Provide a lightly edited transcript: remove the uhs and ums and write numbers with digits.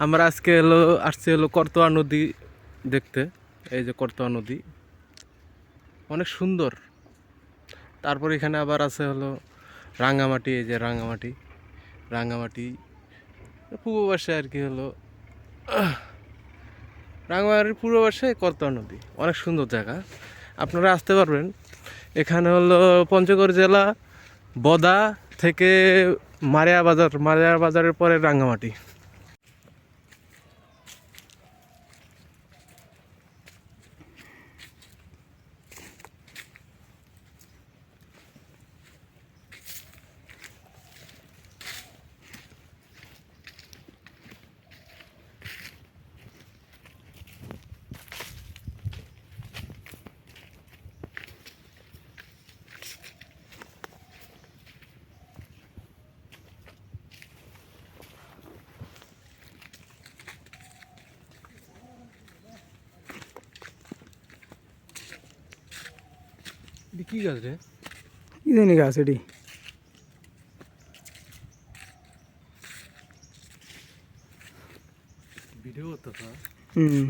আমরা আজকে আসছি করতোয়া নদী দেখতে। এই যে করতোয়া নদী অনেক সুন্দর। তারপর এখানে আবার আছে রাঙ্গামাটি। এই যে রাঙ্গামাটি, রাঙ্গামাটি পূর্ব পাশে আর কি রাঙ্গামাটির পূর্ব পাশে করতোয়া নদী, অনেক সুন্দর জায়গা। আপনারা আসতে পারবেন। এখানে পঞ্চগড় জেলা বদা থেকে মারিয়া বাজার, মারিয়া বাজারের পরে রাঙ্গামাটি। কি গাছ রে? কি জানি গাছ এটি? ভিডিও করতে। হুম।